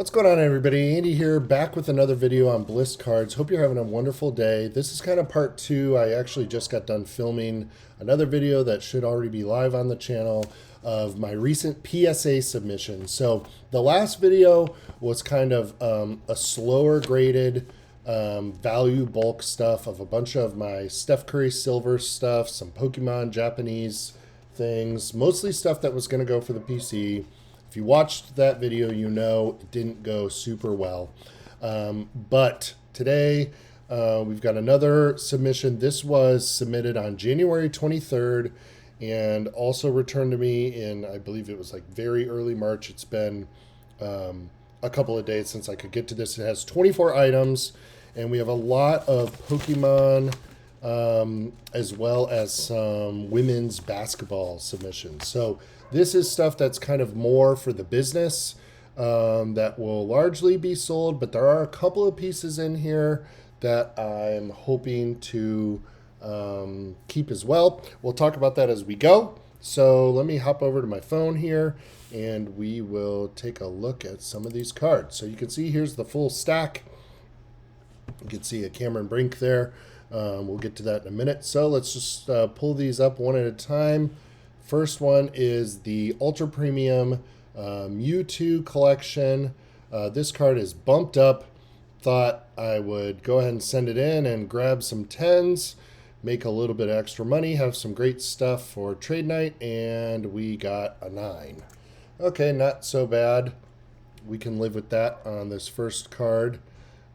What's going on, everybody? Andy here, back with another video on Bliss Cards. Hope you're having a wonderful day. This is kind of part two. I actually just got done filming another video that should already be live on the channel of my recent PSA submission. So the last video was kind of a slower graded value bulk stuff of a bunch of my Steph Curry silver stuff, some Pokemon Japanese things, mostly stuff that was going to go for the PC. If you watched that video, you know it didn't go super well. But today, we've got another submission. This was submitted on January 23rd and also returned to me in, I believe it was like very early March. It's been a couple of days since I could get to this. It has 24 items, and we have a lot of Pokemon as well as some women's basketball submissions. So this is stuff that's kind of more for the business that will largely be sold, but there are a couple of pieces in here that I'm hoping to keep as well. We'll talk about that as we go. So let me hop over to my phone here and we will take a look at some of these cards. So you can see here's the full stack. You can see a Cameron Brink there. We'll get to that in a minute. So let's just pull these up one at a time. First one is the Ultra Premium Mewtwo collection. This card is bumped up. Thought I would go ahead and send it in and grab some 10s, make a little bit of extra money, have some great stuff for trade night, and we got a 9. Okay, not so bad. We can live with that on this first card.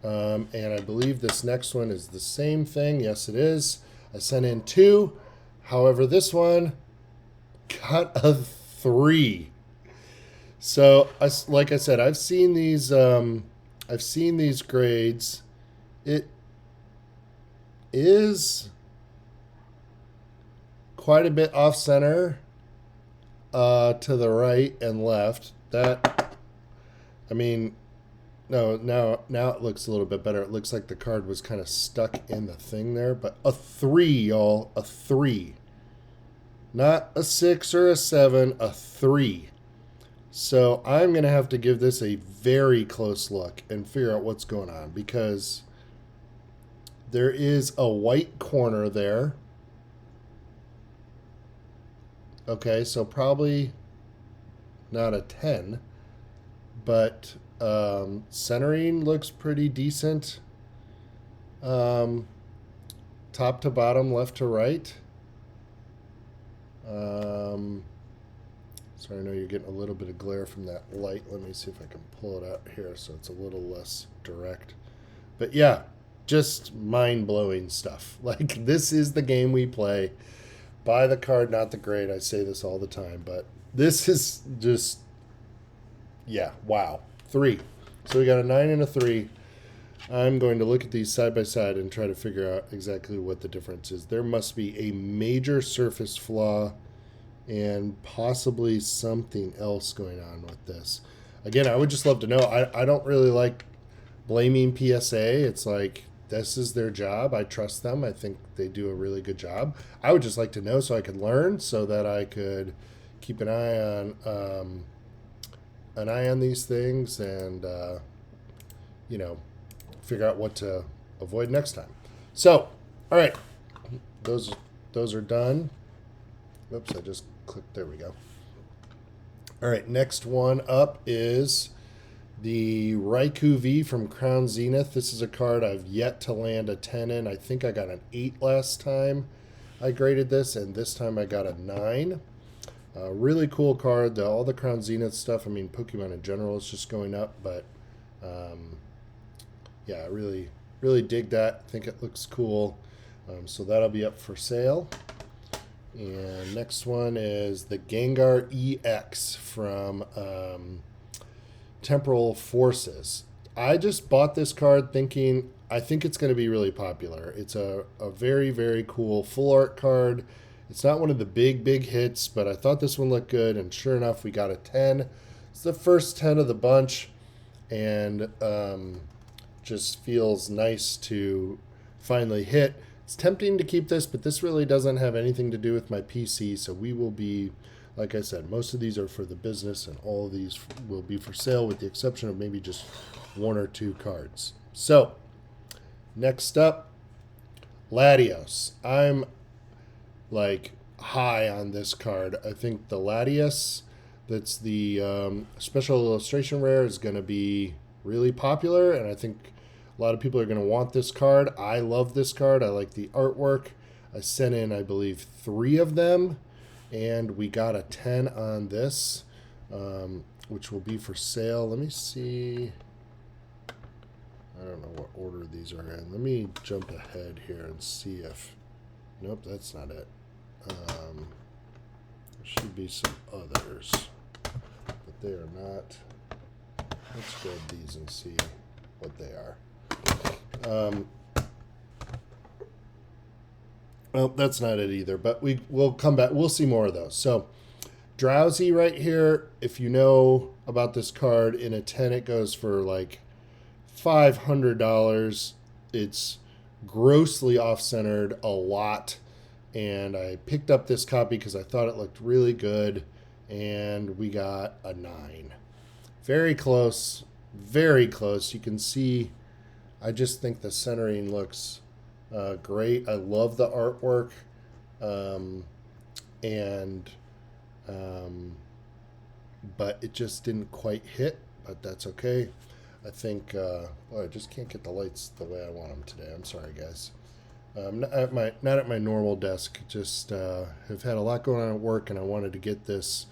And I believe this next one is the same thing. Yes, it is. I sent in 2. However, this one got a 3. So, like I said, I've seen these grades. It is quite a bit off center to the right and left. That, I mean, no, now it looks a little bit better. It looks like the card was kind of stuck in the thing there, but a 3, y'all, a 3. Not a 6 or a 7, a 3. So I'm going to have to give this a very close look and figure out what's going on, because there is a white corner there. Okay, so probably not a 10, but centering looks pretty decent. Top to bottom, left to right. Sorry, I know you're getting a little bit of glare from that light. Let me see if I can pull it out here so it's a little less direct. But yeah, just mind-blowing stuff. Like, this is the game we play. Buy the card, not the grade. I say this all the time, but this is just, yeah, wow. 3. So we got a 9 and a 3. I'm going to look at these side by side and try to figure out exactly what the difference is. There must be a major surface flaw and possibly something else going on with this. Again, I would just love to know. I don't really like blaming PSA. It's like, this is their job. I trust them. I think they do a really good job. I would just like to know so I could learn, so that I could keep an eye on these things and you know, figure out what to avoid next time. So, all right, those are done. Oops, I just clicked. There we go. All right, next one up is the Raikou V from Crown Zenith. This is a card I've yet to land a 10 in. I think I got an 8 last time I graded this, and this time I got a 9. Really cool card. All the Crown Zenith stuff, I mean, Pokemon in general is just going up, but yeah, I really dig that. I think it looks cool. So that'll be up for sale. And next one is the Gengar EX from Temporal Forces. I just bought this card thinking, I think it's going to be really popular. It's a very, very cool full art card. It's not one of the big hits, but I thought this one looked good, and sure enough, we got a 10. It's the first 10 of the bunch, and just feels nice to finally hit. It's tempting to keep this, but this really doesn't have anything to do with my PC, so we will be like I said, most of these are for the business, and all of these will be for sale with the exception of maybe just one or two cards. So, next up, Latios. I'm like high on this card. I think the Latios, that's the special illustration rare, is going to be really popular, and I think a lot of people are going to want this card. I love this card. I like the artwork. I sent in, I believe, 3 of them, and we got a 10 on this, which will be for sale. Let me see. I don't know what order these are in. Let me jump ahead here and see if... Nope, that's not it. There should be some others, but they are not. Let's grab these and see what they are. Well, that's not it either, but we'll come back. We'll see more of those. So, Drowsy right here, if you know about this card, in a 10 it goes for like $500. It's grossly off-centered a lot, and I picked up this copy because I thought it looked really good, and we got a 9. Very close, very close. You can see, I just think the centering looks great. I love the artwork, but it just didn't quite hit, but that's okay. I think, I just can't get the lights the way I want them today. I'm sorry, guys. Not at my normal desk. Just have had a lot going on at work, and I wanted to get this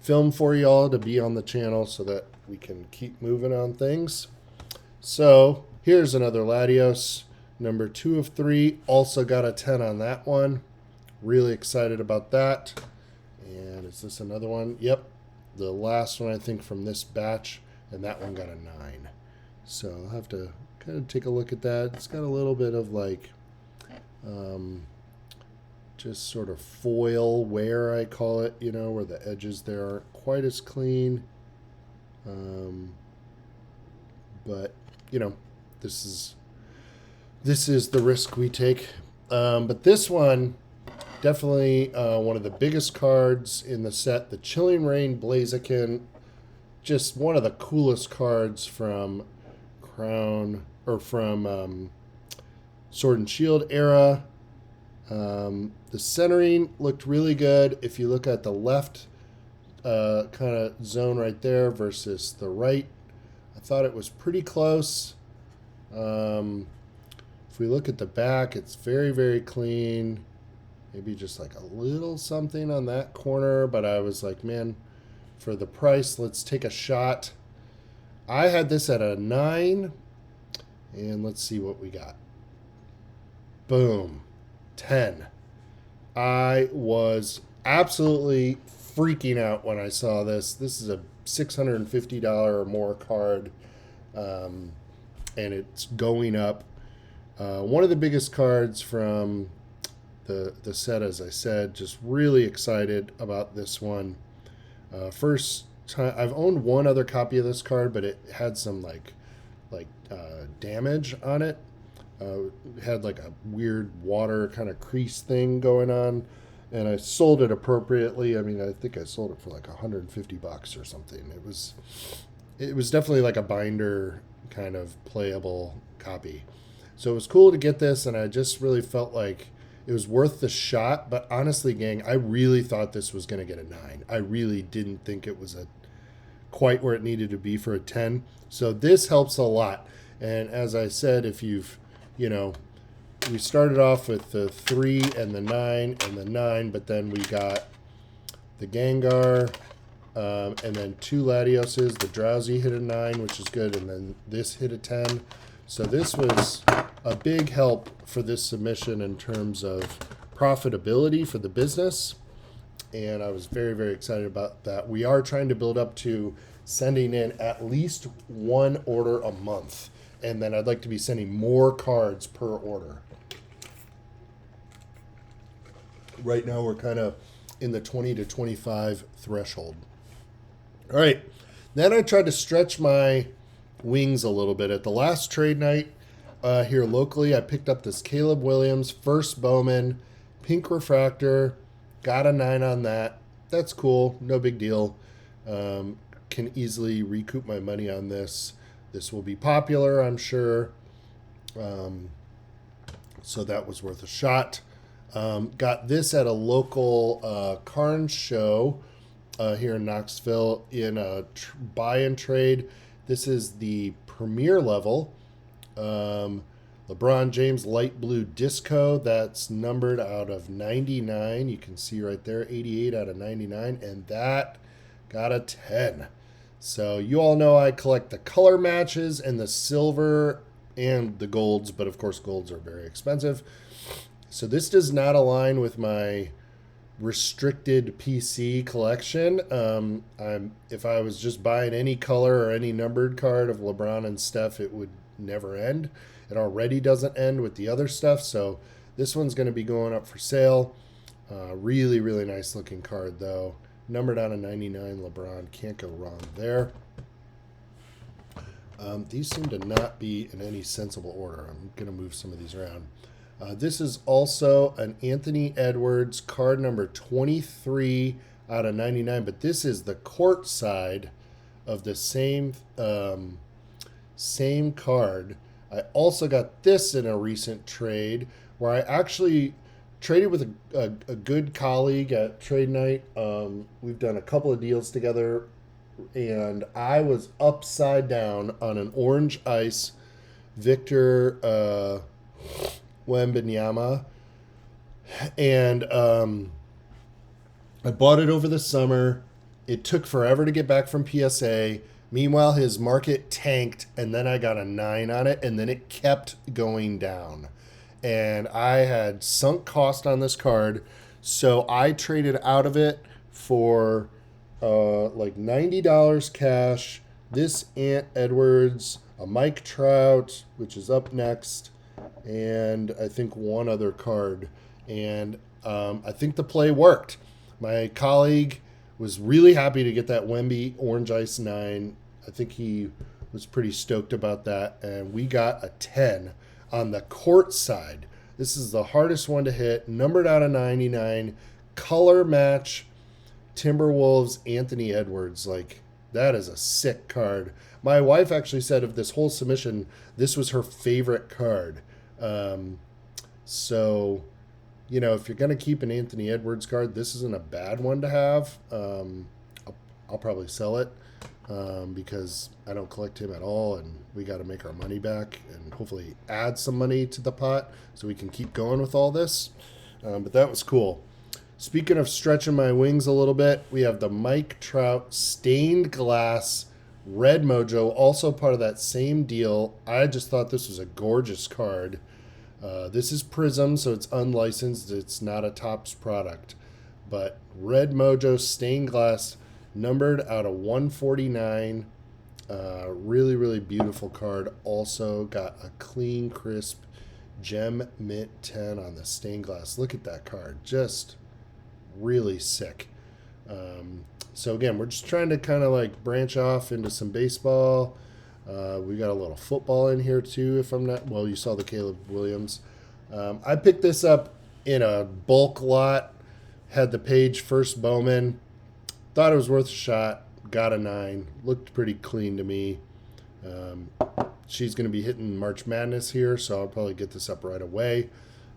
film for y'all to be on the channel so that we can keep moving on things. So here's another Latios, number 2 of 3. Also got a 10 on that one. Really excited about that. And is this another one? Yep, the last one I think from this batch, and that one got a 9. So I'll have to kind of take a look at that. It's got a little bit of like just sort of foil wear, I call it, you know, where the edges there aren't quite as clean. But, you know, this is the risk we take. But this one, definitely one of the biggest cards in the set, the Chilling Reign Blaziken. Just one of the coolest cards from Crown, or from Sword and Shield era. The centering looked really good. If you look at the left kind of zone right there versus the right, I thought it was pretty close. If we look at the back, it's very, very clean. Maybe just like a little something on that corner, but I was like, man, for the price, let's take a shot. I had this at a 9, and let's see what we got. Boom, 10. I was absolutely freaking out when I saw this. This is a $650 or more card, and it's going up. One of the biggest cards from the set, as I said. Just really excited about this one. First time I've owned one other copy of this card, but it had some like damage on it. It had like a weird water kind of crease thing going on, and I sold it appropriately. I mean, I think I sold it for like $150 or something. It was definitely like a binder kind of playable copy. So it was cool to get this, and I just really felt like it was worth the shot. But honestly, gang, I really thought this was going to get a 9. I really didn't think it was quite where it needed to be for a 10. So this helps a lot. And as I said, if you've, we started off with the 3 and the 9 and the 9, but then we got the Gengar, and then 2 Latioses. The Drowsy hit a 9, which is good, and then this hit a 10. So this was a big help for this submission in terms of profitability for the business, and I was very, very excited about that. We are trying to build up to sending in at least 1 order a month, and then I'd like to be sending more cards per order. Right now we're kind of in the 20 to 25 threshold. All right, then I tried to stretch my wings a little bit. At the last trade night here locally, I picked up this Caleb Williams first Bowman pink refractor, got a 9 on that. that's cool. No big deal. Can easily recoup my money on this. This will be popular, I'm sure. Um, so that was worth a shot. Got this at a local Carnes show here in Knoxville in a buy and trade. This is the premier level. LeBron James light blue disco, that's numbered out of 99. You can see right there, 88 out of 99, and that got a 10. So you all know I collect the color matches and the silver and the golds, but of course golds are very expensive. So this does not align with my restricted PC collection. If I was just buying any color or any numbered card of LeBron and Steph, it would never end. It already doesn't end with the other stuff, so this one's going to be going up for sale. Really, really nice looking card, though. Numbered out of 99, LeBron. Can't go wrong there. These seem to not be in any sensible order. I'm going to move some of these around. This is also an Anthony Edwards card number 23 out of 99, but this is the court side of the same card. I also got this in a recent trade where I actually traded with a good colleague at trade night. We've done a couple of deals together, and I was upside down on an orange ice Victor Wembanyama, and I bought it over the summer. It took forever to get back from PSA. Meanwhile, his market tanked, and then I got a 9 on it, and then it kept going down. And I had sunk cost on this card, so I traded out of it for like $90 cash. This Ant Edwards, a Mike Trout, which is up next, and I think one other card. And I think the play worked. My colleague was really happy to get that Wemby Orange Ice 9. I think he was pretty stoked about that. And we got a 10 on the court side. This is the hardest one to hit. Numbered out of 99. Color match. Timberwolves Anthony Edwards. Like, that is a sick card. My wife actually said of this whole submission, this was her favorite card. So, you know, if you're going to keep an Anthony Edwards card, this isn't a bad one to have. I'll probably sell it because I don't collect him at all, and we got to make our money back and hopefully add some money to the pot so we can keep going with all this. But that was cool. Speaking of stretching my wings a little bit, we have the Mike Trout stained glass red mojo, also part of that same deal. I just thought this was a gorgeous card. This is Prism, so it's unlicensed. It's not a Topps product. But red mojo stained glass, numbered out of 149. Really, really beautiful card. Also got a clean, crisp gem mint 10 on the stained glass. Look at that card. Just really sick. So again, we're just trying to kind of like branch off into some baseball. We got a little football in here too, if I'm not, well, you saw the Caleb Williams. I picked this up in a bulk lot, had the Page first Bowman, thought it was worth a shot, got a 9, looked pretty clean to me. She's going to be hitting March Madness here, so I'll probably get this up right away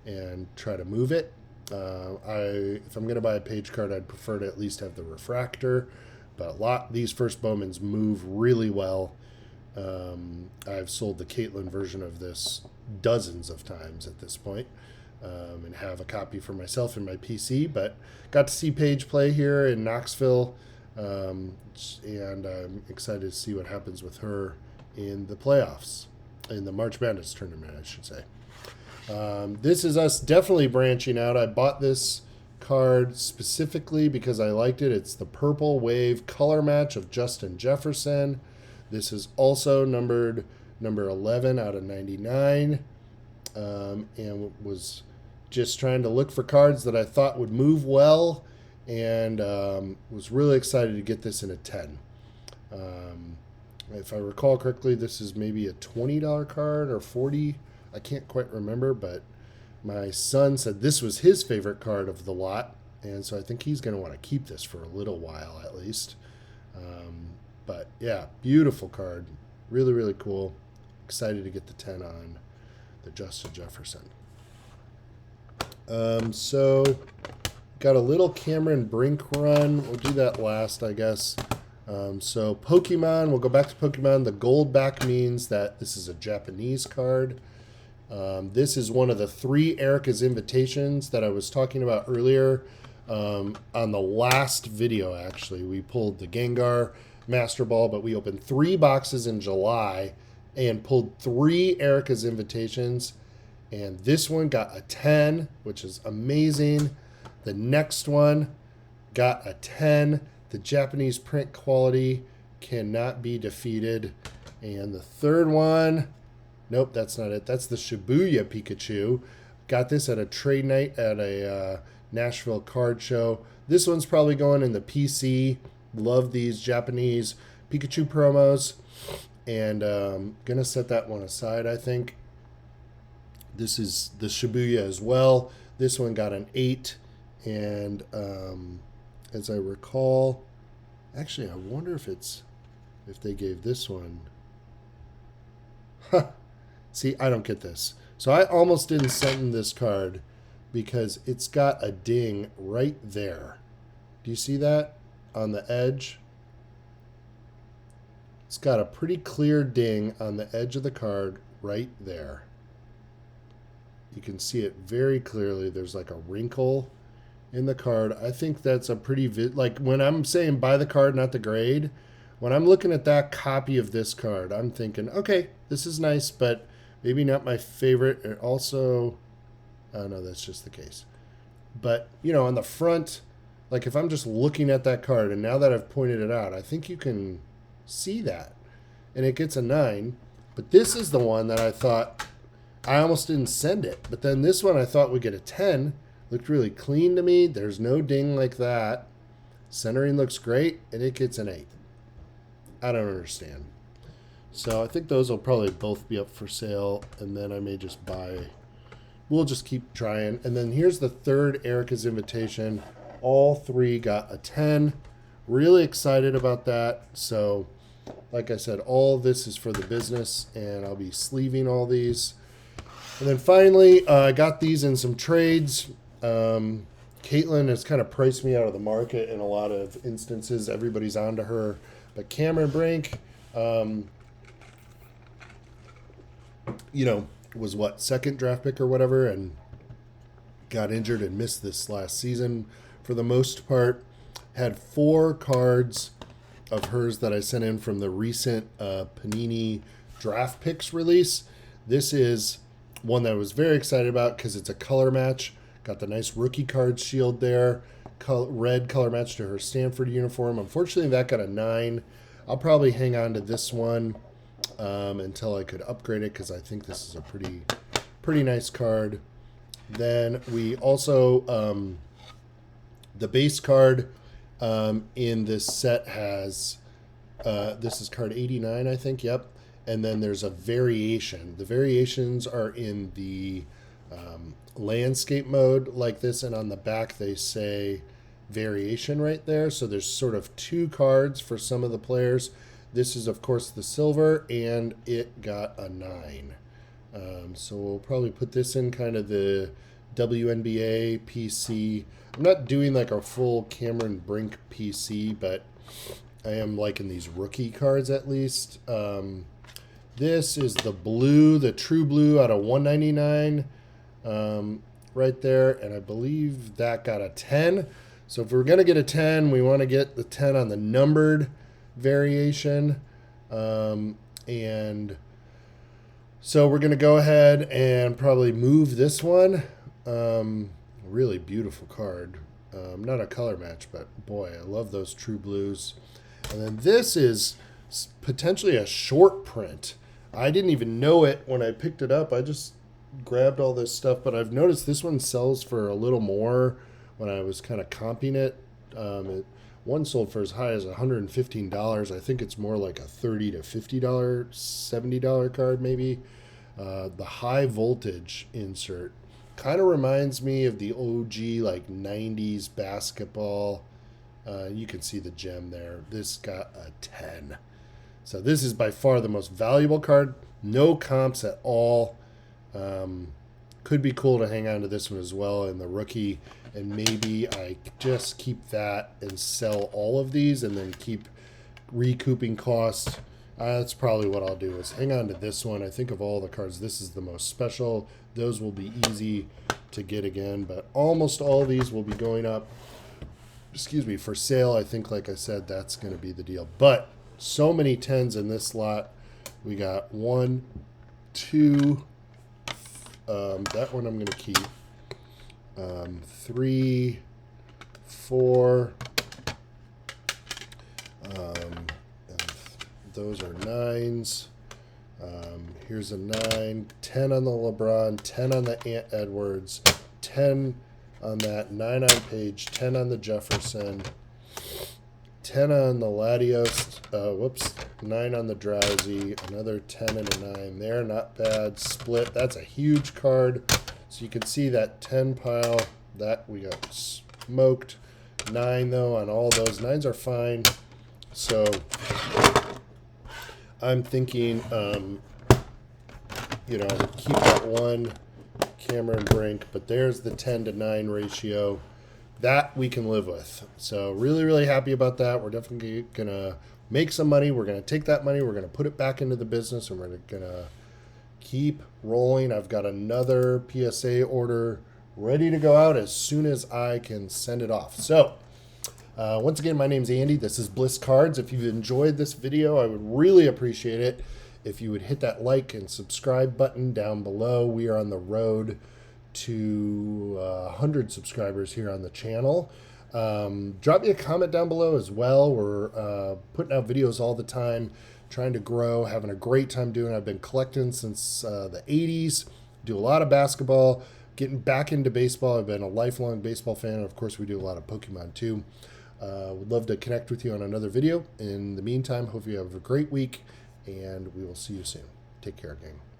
and try to move it. If I'm going to buy a Page card, I'd prefer to at least have the refractor, but these first Bowmans move really well. I've sold the Caitlin version of this dozens of times at this point, and have a copy for myself in my PC, but got to see Paige play here in Knoxville, and I'm excited to see what happens with her in the playoffs, in the March Madness tournament, I should say. This is us definitely branching out. I bought this card specifically because I liked it. It's the Purple Wave color match of Justin Jefferson. This is also number 11 out of 99, and was just trying to look for cards that I thought would move well, and was really excited to get this in a 10. If I recall correctly, this is maybe a $20 card or $40. I can't quite remember, but my son said this was his favorite card of the lot, And so I think he's going to want to keep this for a little while at least. But yeah, beautiful card. Really, really cool. Excited to get the 10 on the Justin Jefferson. So got a little Cameron Brink run. We'll do that last, I guess. So Pokemon, we'll go back to Pokemon. The gold back means that this is a Japanese card. This is one of the 3 Erica's Invitations that I was talking about earlier. On the last video, actually, we pulled the Gengar Master Ball, but we opened 3 boxes in July and pulled 3 Erica's Invitations. And this one got a 10, which is amazing. The next one got a 10. The Japanese print quality cannot be defeated. And the third one, nope, that's not it. That's the Shibuya Pikachu. Got this at a trade night at a Nashville card show. This one's probably going in the PC. Love these Japanese Pikachu promos. And gonna set that one aside, I think. This is the Shibuya as well. This one got an 8. And as I recall, actually, I wonder if they gave this one. Huh. See, I don't get this. So I almost didn't send this card because it's got a ding right there. Do you see that on the edge? It's got a pretty clear ding on the edge of the card right there. You can see it very clearly. There's like a wrinkle in the card. I think that's a pretty, like when I'm saying buy the card, not the grade, when I'm looking at that copy of this card, I'm thinking, okay, this is nice, but maybe not my favorite. And also, oh no, that's just the case. But, you know, on the front, like if I'm just looking at that card, and now that I've pointed it out, I think you can see that. And it gets a 9. But this is the one that I thought, I almost didn't send it. But then this one I thought would get a 10. Looked really clean to me. There's no ding like that. Centering looks great, and it gets an 8. I don't understand. So I think those will probably both be up for sale, and then I may just buy. We'll just keep trying. And then here's the third Erica's Invitation. All 3 got a 10. Really excited about that. So, like I said, all this is for the business, and I'll be sleeving all these. And then finally, I got these in some trades. Caitlin has kind of priced me out of the market in a lot of instances. Everybody's onto her. But Cameron Brink, you know, was what, 2nd draft pick or whatever, and got injured and missed this last season for the most part. Had 4 cards of hers that I sent in from the recent Panini draft picks release. This is one that I was very excited about because it's a color match. Got the nice rookie card shield there. Red color match to her Stanford uniform. Unfortunately, that got a 9. I'll probably hang on to this one until I could upgrade it because I think this is a pretty nice card. Then we also, the base card in this set has, this is card 89, I think, yep. And then there's a variation. The variations are in the landscape mode like this, and on the back they say variation right there. So there's sort of 2 cards for some of the players. This is, of course, the silver, and it got a 9. So we'll probably put this in kind of the WNBA PC. I'm not doing like a full Cameron Brink PC, but I am liking these rookie cards at least. This is the blue, the true blue out of 199 right there, and I believe that got a 10. So if we're going to get a 10, we want to get the 10 on the numbered variation. And so we're going to go ahead and probably move this one. Really beautiful card. Not a color match, but boy, I love those true blues. And then this is potentially a short print. I didn't even know it when I picked it up. I just grabbed all this stuff, but I've noticed this one sells for a little more when I was kind of comping it. One sold for as high as $115. I think it's more like a $30 to $50, $70 card maybe. The high voltage insert. Kind of reminds me of the OG like 90s basketball. You can see the gem there. This got a 10. So this is by far the most valuable card. No comps at all. Could be cool to hang on to this one as well in the rookie. And maybe I just keep that and sell all of these and then keep recouping costs. That's probably what I'll do, is hang on to this one. I think of all the cards, this is the most special. Those will be easy to get again, but almost all these will be going up, excuse me, for sale. I think, like I said, that's going to be the deal. But so many 10s in this lot. We got 1, 2, that one I'm going to keep, 3, 4, those are 9s. Here's a 9, 10 on the LeBron, 10 on the Ant Edwards, 10 on that, 9 on Page, 10 on the Jefferson, 10 on the Latios, 9 on the Drowsy, another 10 and a 9 there, not bad. Split, that's a huge card. So you can see that 10 pile, that we got smoked. 9 though on all those. 9s are fine. So I'm thinking, you know, keep that one, Cameron Brink, but there's the 10 to 9 ratio. That we can live with. So really, really happy about that. We're definitely going to make some money. We're going to take that money. We're going to put it back into the business, and we're going to keep rolling. I've got another PSA order ready to go out as soon as I can send it off. So once again, my name's Andy. This is Bliss Cards. If you've enjoyed this video, I would really appreciate it if you would hit that like and subscribe button down below. We are on the road to 100 subscribers here on the channel. Drop me a comment down below as well. We're putting out videos all the time, trying to grow, having a great time doing it. I've been collecting since the 80s, do a lot of basketball, getting back into baseball. I've been a lifelong baseball fan, and of course we do a lot of Pokemon too. Would love to connect with you on another video. In the meantime, hope you have a great week, and we will see you soon. Take care, gang.